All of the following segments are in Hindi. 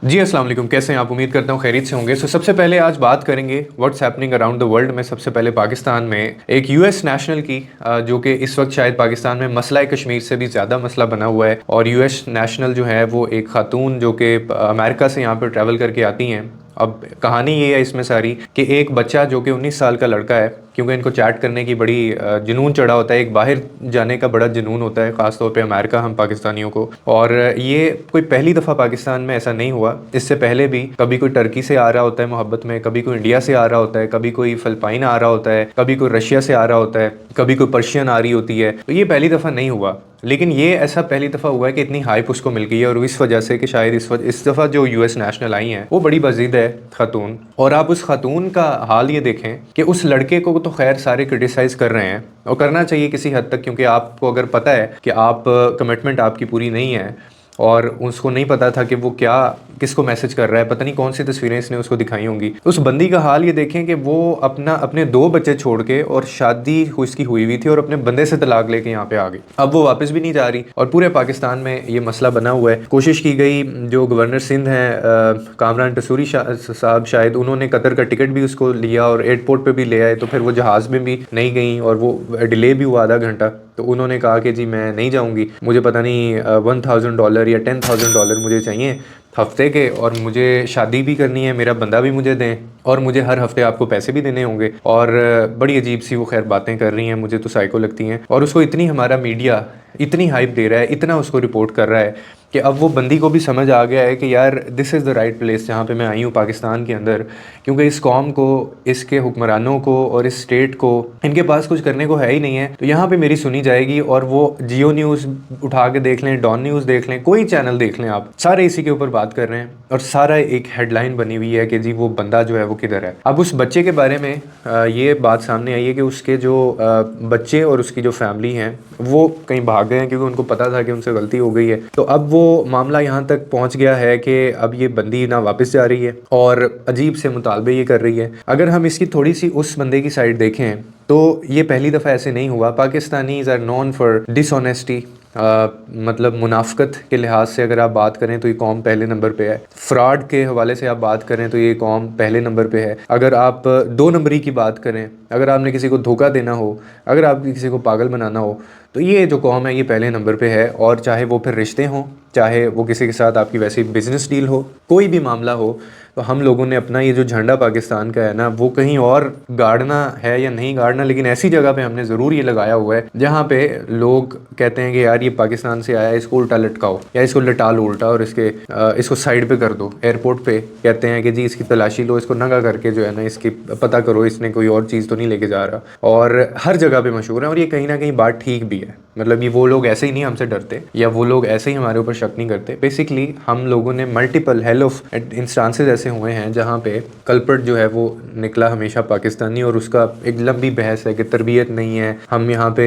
जी अस्सलाम वालेकुम, कैसे हैं आप? उम्मीद करता हूँ खैरियत से होंगे। सबसे पहले आज बात करेंगे what's happening around the world में। सबसे पहले पाकिस्तान में एक यूएस नेशनल की जो कि इस वक्त शायद पाकिस्तान में मसला कश्मीर से भी ज़्यादा मसला बना हुआ है। और यूएस नेशनल जो है वो एक खातून जो कि अमेरिका से यहाँ पर ट्रैवल करके आती हैं। अब कहानी ये है इसमें सारी कि एक बच्चा जो कि 19 साल का लड़का है, क्योंकि इनको चैट करने की बड़ी जुनून चढ़ा होता है, एक बाहर जाने का बड़ा जुनून होता है, ख़ास तौर पे अमेरिका हम पाकिस्तानियों को। और ये कोई पहली दफ़ा पाकिस्तान में ऐसा नहीं हुआ, इससे पहले भी कभी कोई टर्की से आ रहा होता है मोहब्बत में, कभी कोई इंडिया से आ रहा होता है, कभी कोई फ़िलिपाइन आ रहा होता है, कभी कोई रशिया से आ रहा होता है, कभी कोई पर्शियन आ रही होती है। तो ये पहली दफ़ा नहीं हुआ, लेकिन ये ऐसा पहली दफ़ा हुआ है कि इतनी हाइप उसको मिल गई है। और इस वजह से कि शायद इस दफ़ा जो यूएस नेशनल आई हैं वो बड़ी बज़िद है खातून। और आप उस खातून का हाल ये देखें कि उस लड़के को तो खैर सारे क्रिटिसाइज़ कर रहे हैं, और करना चाहिए किसी हद तक, क्योंकि आपको अगर पता है कि आप कमिटमेंट आपकी पूरी नहीं है, और उसको नहीं पता था कि वो क्या किसको मैसेज कर रहा है, पता नहीं कौन सी तस्वीरें इसने उसको दिखाई होंगी। तो उस बंदी का हाल ये देखें कि वो अपने 2 बच्चे छोड़ के, और शादी उसकी हुई हुई थी, और अपने बंदे से तलाक लेके यहाँ पे आ गई। अब वो वापस भी नहीं जा रही, और पूरे पाकिस्तान में ये मसला बना हुआ है। कोशिश की गई, जो गवर्नर सिंध हैं कामरान टसूरी साहब, शायद उन्होंने कतर का टिकट भी उसको लिया और एयरपोर्ट पर भी ले आए, तो फिर वो जहाज़ में भी नहीं गई, और वो डिले भी हुआ आधा घंटा। तो उन्होंने कहा कि जी मैं नहीं जाऊंगी, मुझे पता नहीं $1000 या $10,000 मुझे चाहिए हफ्ते के, और मुझे शादी भी करनी है, मेरा बंदा भी मुझे दें, और मुझे हर हफ्ते आपको पैसे भी देने होंगे। और बड़ी अजीब सी वो खैर बातें कर रही हैं, मुझे तो साइको लगती हैं। और उसको इतनी हमारा मीडिया इतनी हाइप दे रहा है, इतना उसको रिपोर्ट कर रहा है, कि अब वो बंदी को भी समझ आ गया है कि यार this is the right place जहाँ पे मैं आई हूँ पाकिस्तान के अंदर। क्योंकि इस कौम को, इसके हुक्मरानों को और इस स्टेट को, इनके पास कुछ करने को है ही नहीं है। तो यहाँ पे मेरी सुनी जाएगी। और वो जियो न्यूज़ उठा के देख लें, डॉन न्यूज़ देख लें, कोई चैनल देख लें, आप सारे इसी के ऊपर बात कर रहे हैं, और सारा एक हेडलाइन बनी हुई है कि जी वो बंदा जो है वो किधर है। अब उस बच्चे के बारे में ये बात सामने आई है कि उसके जो बच्चे और उसकी जो फैमिली हैं वो कहीं भाग गए हैं, क्योंकि उनको पता था कि उनसे गलती हो गई है। तो अब वो मामला यहाँ तक पहुँच गया है कि अब ये बंदी ना वापस जा रही है, और अजीब से मुतालबे ये कर रही है। अगर हम इसकी थोड़ी सी उस बंदे की साइड देखें, तो ये पहली दफ़ा ऐसे नहीं हुआ। Pakistanis are known for dishonesty, मतलब मुनाफ़कत के लिहाज से अगर आप बात करें तो ये कौम पहले नंबर पे है। फ्रॉड के हवाले से आप बात करें तो ये कौम पहले नंबर पे है। अगर आप 2 नंबरी की बात करें, अगर आपने किसी को धोखा देना हो, अगर आप किसी को पागल बनाना हो, तो ये जो कौम है ये पहले नंबर पे है। और चाहे वो फिर रिश्ते हों, चाहे वो किसी के साथ आपकी वैसी बिज़नेस डील हो, कोई भी मामला हो, तो हम लोगों ने अपना ये जो झंडा पाकिस्तान का है ना, वो कहीं और गाड़ना है या नहीं गाड़ना, लेकिन ऐसी जगह पे हमने ज़रूर ये लगाया हुआ है जहाँ पे लोग कहते हैं कि यार ये पाकिस्तान से आया है, इसको उल्टा लटकाओ, या इसको लटा लो उल्टा, और इसको साइड पे कर दो। एयरपोर्ट पे कहते हैं कि जी इसकी तलाशी लो, इसको नंगा करके जो है ना इसकी पता करो इसने कोई और चीज़ तो नहीं लेके जा रहा। और हर जगह पे मशहूर है, और ये कहीं ना कहीं बात ठीक भी है। मतलब ये वो लोग ऐसे ही नहीं हमसे डरते, या वो लोग ऐसे ही हमारे ऊपर शक नहीं करते। बेसिकली हम लोगों ने मल्टीपल हेल ऑफ इंस्टांसेस ऐसे हुए हैं जहाँ पे कल्प्रिट जो है वो निकला हमेशा पाकिस्तानी, और उसका एक लंबी बहस है कि तरबियत नहीं है, हम यहाँ पे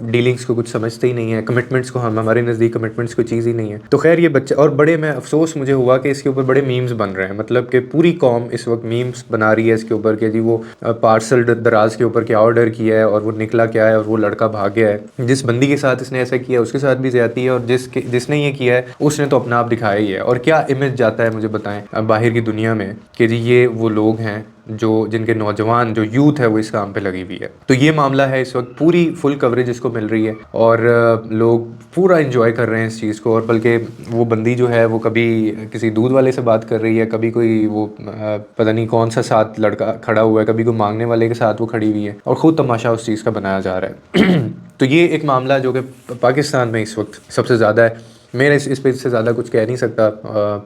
डीलिंग्स को कुछ समझते ही नहीं है, कमिटमेंट्स को, हमारे नज़दीक कमिटमेंट्स कोई चीज़ ही नहीं है। तो खैर ये बच्चे, और बड़े मैं अफसोस मुझे हुआ कि इसके ऊपर बड़े मीम्स बन रहे हैं, मतलब कि पूरी कौम इस वक्त मीम्स बना रही है इसके ऊपर कि जी वो पार्सल दराज के ऊपर क्या ऑर्डर किया है, और वो निकला क्या है, और वो लड़का भाग गया है। जिस बंदी के साथ इसने ऐसा किया उसके साथ भी ज़्यादती है, और जिसने ये किया है उसने तो अपना आप दिखाया ही है। और क्या इमेज जाता है मुझे बताएं बाहर की दुनिया में कि जी ये वो लोग हैं जो जिनके नौजवान जो यूथ है वो इस काम पे लगी हुई है। तो ये मामला है, इस वक्त पूरी फुल कवरेज इसको मिल रही है, और लोग पूरा इंजॉय कर रहे हैं इस चीज़ को। और बल्कि वो बंदी जो है वो कभी किसी दूध वाले से बात कर रही है, कभी कोई वो पता नहीं कौन सा साथ लड़का खड़ा हुआ है, कभी कोई मांगने वाले के साथ वो खड़ी हुई है, और ख़ुद तमाशा उस चीज़ का बनाया जा रहा है। तो ये एक मामला जो कि पाकिस्तान में इस वक्त सबसे ज़्यादा है। मैं इस पे इससे ज़्यादा कुछ कह नहीं सकता।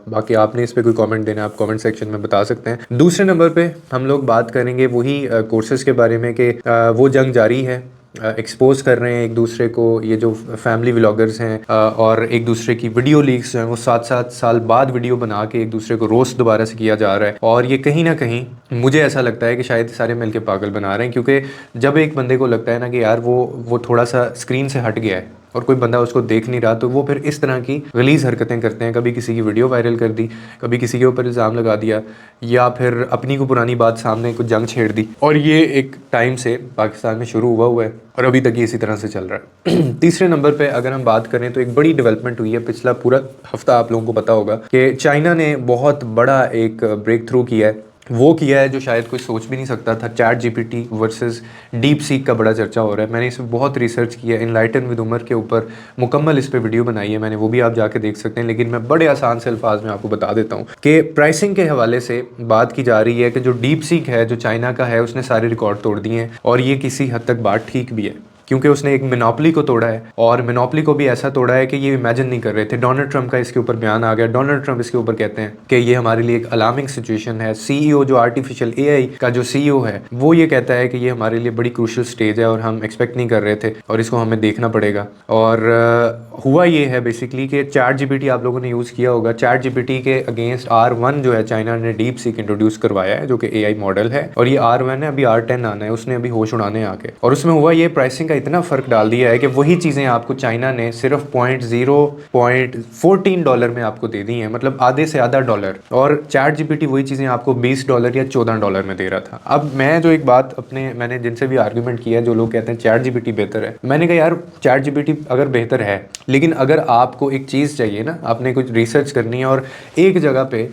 बाकी आपने इस पे कोई कमेंट देना, आप कमेंट सेक्शन में बता सकते हैं। दूसरे नंबर पे हम लोग बात करेंगे वही कोर्सेज़ के बारे में कि वो जंग जारी है, एक्सपोज कर रहे हैं एक दूसरे को, ये जो फैमिली व्लॉगर्स हैं, और एक दूसरे की वीडियो लीक्स जो हैं वो 7-7 साल बाद वीडियो बना के एक दूसरे को रोस्ट दोबारा से किया जा रहा है। और ये कहीं ना कहीं मुझे ऐसा लगता है कि शायद सारे मिलके पागल बना रहे हैं, क्योंकि जब एक बंदे को लगता है ना कि यार वो थोड़ा सा स्क्रीन से हट गया है, और कोई बंदा उसको देख नहीं रहा, तो वो फिर इस तरह की गलीज़ हरकतें करते हैं। कभी किसी की वीडियो वायरल कर दी, कभी किसी के ऊपर इल्ज़ाम लगा दिया, या फिर अपनी को पुरानी बात सामने कुछ जंग छेड़ दी। और ये एक टाइम से पाकिस्तान में शुरू हुआ है और अभी तक ये इसी तरह से चल रहा है। तीसरे नंबर पे अगर हम बात करें तो एक बड़ी डेवलपमेंट हुई है पिछला पूरा हफ्ता, आप लोगों को पता होगा कि चाइना ने बहुत बड़ा एक ब्रेक थ्रू किया है। वो किया है जो शायद कोई सोच भी नहीं सकता था। Chat GPT versus deep seek का बड़ा चर्चा हो रहा है। मैंने इस पर बहुत रिसर्च किया है, इनलाइटन विद उमर के ऊपर मुकम्मल इस पे वीडियो बनाई है मैंने, वो भी आप जाके देख सकते हैं। लेकिन मैं बड़े आसान से अल्फाज में आपको बता देता हूँ कि प्राइसिंग के हवाले से बात की जा रही है कि जो डीप सीक है, जो चाइना का है, उसने सारे रिकॉर्ड तोड़ दिए हैं। और ये किसी हद तक बात ठीक भी है, क्योंकि उसने एक मोनोपोली को तोड़ा है, और मोनोपोली को भी ऐसा तोड़ा है कि ये इमेजिन नहीं कर रहे थे। डोनाल्ड ट्रंप का इसके ऊपर बयान आ गया। डोनाल्ड ट्रंप इसके ऊपर कहते हैं कि ये हमारे लिए एक अलार्मिंग सिचुएशन है। सीईओ जो आर्टिफिशियल एआई का जो सीईओ है, वो ये कहता है कि ये हमारे लिए बड़ी क्रूशियल स्टेज है और हम एक्सपेक्ट नहीं कर रहे थे और इसको हमें देखना पड़ेगा। और हुआ ये है बेसिकली कि चैट जीपीटी आप लोगों ने यूज़ किया होगा। चैट जीपीटी के अगेंस्ट R1 जो है, चाइना ने डीप सीक इंट्रोड्यूस करवाया है, जो कि एआई मॉडल है। और ये R1 है, अभी R10 आना है, उसने अभी होश उड़ाने आके। और उसमें हुआ ये, प्राइसिंग का इतना फ़र्क डाल दिया है कि वही चीज़ें आपको चाइना ने सिर्फ $0.14 में आपको दे दी हैं, मतलब आधे से आधा डॉलर। और चैट जीपीटी वही चीज़ें आपको $20 या $14 में दे रहा था। अब मैं जो एक बात मैंने जिनसे भी आर्ग्यूमेंट किया है, जो लोग कहते हैं चैट जीपीटी बेहतर है, मैंने कहा यार चैट जीपीटी अगर बेहतर है, लेकिन अगर आपको एक चीज़ चाहिए ना, आपने कुछ रिसर्च करनी है और एक जगह पे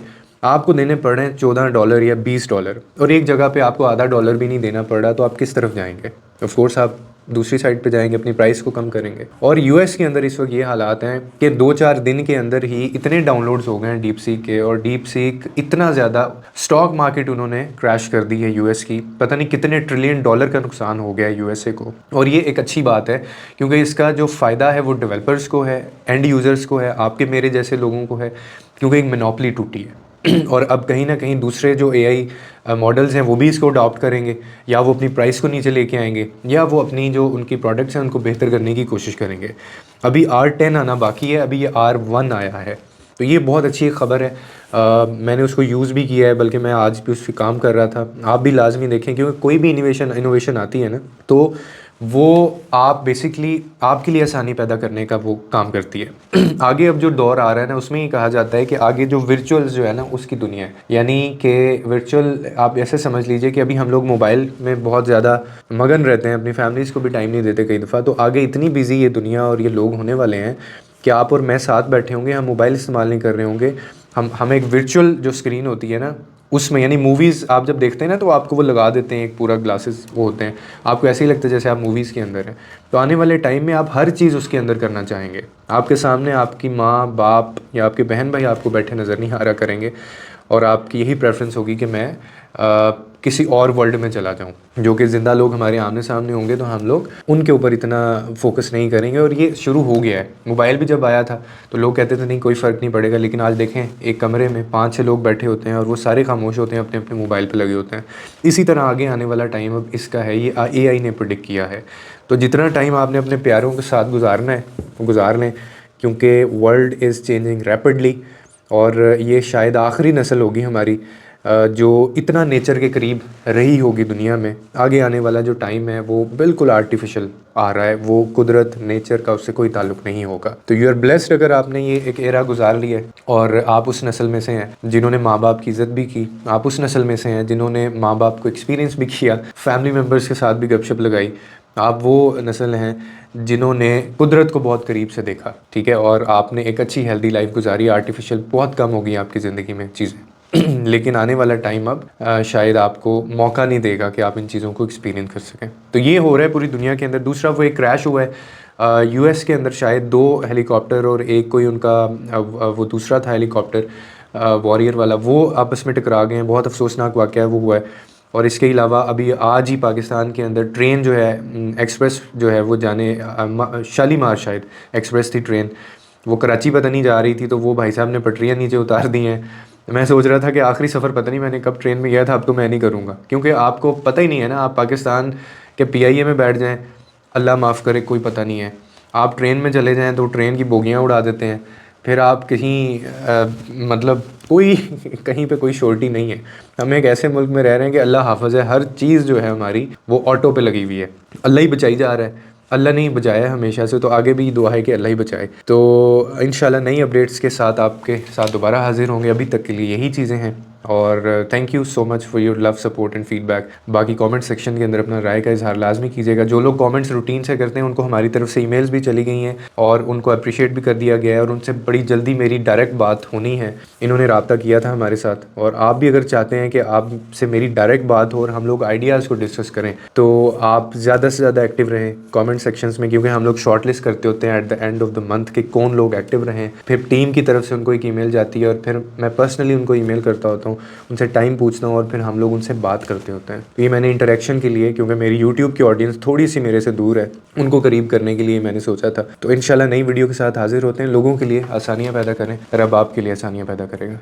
आपको देने पड़ रहे हैं $14 या $20, और एक जगह पे आपको आधा डॉलर भी नहीं देना पड़ रहा, तो आप किस तरफ जाएंगे? ऑफ कोर्स आप दूसरी साइड पे जाएंगे, अपनी प्राइस को कम करेंगे। और यूएस के अंदर इस वक्त ये हालात हैं कि 2-4 दिन के अंदर ही इतने डाउनलोड्स हो गए हैं डीप सीक के, और डीप सीक इतना ज़्यादा, स्टॉक मार्केट उन्होंने क्रैश कर दी है यूएस की, पता नहीं कितने ट्रिलियन डॉलर का नुकसान हो गया है यूएसए को। और ये एक अच्छी बात है, क्योंकि इसका जो फ़ायदा है वो डेवलपर्स को है, एंड यूज़र्स को है, आपके मेरे जैसे लोगों को है, क्योंकि एक मोनोपोली टूटी है। और अब कहीं ना कहीं दूसरे जो एआई मॉडल्स हैं वो भी इसको अडॉप्ट करेंगे, या वो अपनी प्राइस को नीचे लेके आएंगे, या वो अपनी जो उनकी प्रोडक्ट्स हैं उनको बेहतर करने की कोशिश करेंगे। अभी R10 आना बाकी है, अभी ये R1 आया है, तो ये बहुत अच्छी खबर है। मैंने उसको यूज़ भी किया है, बल्कि मैं आज भी उस पर काम कर रहा था। आप भी लाजमी देखें, क्योंकि कोई भी इनोवेशन आती है ना, तो वो आप बेसिकली आपके लिए आसानी पैदा करने का वो काम करती है। आगे अब जो दौर आ रहा है ना, उसमें ही कहा जाता है कि आगे जो वर्चुअल्स जो है ना, उसकी दुनिया है। यानी कि वर्चुअल आप ऐसे समझ लीजिए कि अभी हम लोग मोबाइल में बहुत ज़्यादा मगन रहते हैं, अपनी फैमिलीज़ को भी टाइम नहीं देते कई दफ़ा। तो आगे इतनी बिजी ये दुनिया और ये लोग होने वाले हैं कि आप और मैं साथ बैठे होंगे, हम मोबाइल इस्तेमाल नहीं कर रहे होंगे, हम एक वर्चुअल जो स्क्रीन होती है ना उसमें, यानी मूवीज़ आप जब देखते हैं ना, तो आपको वो लगा देते हैं एक पूरा ग्लासेस वो होते हैं, आपको ऐसे ही लगता है जैसे आप मूवीज़ के अंदर हैं। तो आने वाले टाइम में आप हर चीज़ उसके अंदर करना चाहेंगे। आपके सामने आपकी माँ बाप या आपके बहन भाई आपको बैठे नज़र नहीं आ रहा करेंगे, और आपकी यही प्रेफरेंस होगी कि मैं किसी और वर्ल्ड में चला जाऊं। जो कि ज़िंदा लोग हमारे आमने सामने होंगे तो हम लोग उनके ऊपर इतना फोकस नहीं करेंगे। और ये शुरू हो गया है। मोबाइल भी जब आया था तो लोग कहते थे नहीं कोई फ़र्क नहीं पड़ेगा, लेकिन आज देखें एक कमरे में 5-6 लोग बैठे होते हैं और वो सारे खामोश होते हैं, अपने अपने मोबाइल पर लगे होते हैं। इसी तरह आगे आने वाला टाइम अब इसका है, ये AI ने प्रेडिक्ट किया है। तो जितना टाइम आपने अपने प्यारों के साथ गुजारना है वो गुजार लें, क्योंकि वर्ल्ड इज़ चेंजिंग रैपिडली। और ये शायद आखिरी नस्ल होगी हमारी जो इतना नेचर के करीब रही होगी दुनिया में। आगे आने वाला जो टाइम है वो बिल्कुल आर्टिफिशियल आ रहा है, वो कुदरत नेचर का उससे कोई ताल्लुक़ नहीं होगा। तो यू आर ब्लेस्ड अगर आपने ये एक एरा गुजार लिया है और आप उस नस्ल में से हैं जिन्होंने माँ बाप की इज़्ज़त भी की। आप उस नस्ल में से हैं जिन्होंने माँ बाप को एक्सपीरियंस भी किया, फैमिली मेम्बर्स के साथ भी गपशप लगाई। आप वो नस्ल हैं जिन्होंने कुदरत को बहुत करीब से देखा, ठीक है, और आपने एक अच्छी हेल्दी लाइफ गुजारी। आर्टिफिशियल बहुत कम हो गई आपकी ज़िंदगी में चीज़ें। लेकिन आने वाला टाइम अब शायद आपको मौका नहीं देगा कि आप इन चीज़ों को एक्सपीरियंस कर सकें। तो ये हो रहा है पूरी दुनिया के अंदर। दूसरा वो एक क्रैश हुआ है US के अंदर, शायद 2 हेलीकॉप्टर और एक कोई उनका वो दूसरा था हेलीकॉप्टर वॉरियर वाला, वो आपस में टकरा गए हैं। बहुत अफसोसनाक वाक़या वो हुआ है। और इसके अलावा अभी आज ही पाकिस्तान के अंदर ट्रेन जो है एक्सप्रेस जो है वो जाने शालीमार शायद एक्सप्रेस थी ट्रेन, वो कराची पता नहीं जा रही थी, तो वो भाई साहब ने पटरियाँ नीचे उतार दी हैं। मैं सोच रहा था कि आखिरी सफ़र पता नहीं मैंने कब ट्रेन में गया था, अब तो मैं नहीं करूँगा, क्योंकि आपको पता ही नहीं है ना। आप पाकिस्तान के PIA में बैठ जाएं, अल्लाह माफ़ करे, कोई पता नहीं है। आप ट्रेन में चले जाएं तो ट्रेन की बोगियाँ उड़ा देते हैं। फिर आप कहीं मतलब कोई कहीं पे कोई श्योरिटी नहीं है। हम एक ऐसे मुल्क में रह रहे हैं कि अल्लाह हाफ़िज़ है, हर चीज़ जो है हमारी वो ऑटो पे लगी हुई है, अल्लाह ही बचाई जा रहा है। अल्लाह ने ही बचाया है हमेशा से, तो आगे भी दुआ है कि अल्लाह ही बचाए। तो इंशाल्लाह नई अपडेट्स के साथ आपके साथ दोबारा हाजिर होंगे। अभी तक के लिए यही चीज़ें हैं, और thank you so much for your love support and feedback. बाकी कमेंट सेक्शन के अंदर अपना राय का इजहार लाजमी कीजिएगा। जो लोग कमेंट्स रूटीन से करते हैं उनको हमारी तरफ से ईमेल्स भी चली गई हैं और उनको अप्रिशिएट भी कर दिया गया है, और उनसे बड़ी जल्दी मेरी डायरेक्ट बात होनी है। इन्होंने रब्ता किया था हमारे साथ, और आप भी अगर चाहते हैं कि आपसे मेरी डायरेक्ट बात हो और हम लोग आइडियाज़ को डिस्कस करें, तो आप ज़्यादा से ज़्यादा एक्टिव रहें कमेंट सेक्शंस में, क्योंकि हम लोग शॉर्ट लिस्ट करते होते हैं at the end of the month कि कौन लोग एक्टिव रहें। फिर टीम की तरफ से उनको एक ईमेल जाती है, और फिर मैं पर्सनली उनको ईमेल करता होता हूँ, उनसे टाइम पूछता हूँ, और फिर हम लोग उनसे बात करते होते हैं। तो ये मैंने इंटरेक्शन के लिए, क्योंकि मेरी यूट्यूब की ऑडियंस थोड़ी सी मेरे से दूर है, उनको करीब करने के लिए मैंने सोचा था। तो इंशाल्लाह नई वीडियो के साथ हाजिर होते हैं। लोगों के लिए आसानियाँ पैदा करें, रब आपके लिए आसानियाँ पैदा करेगा।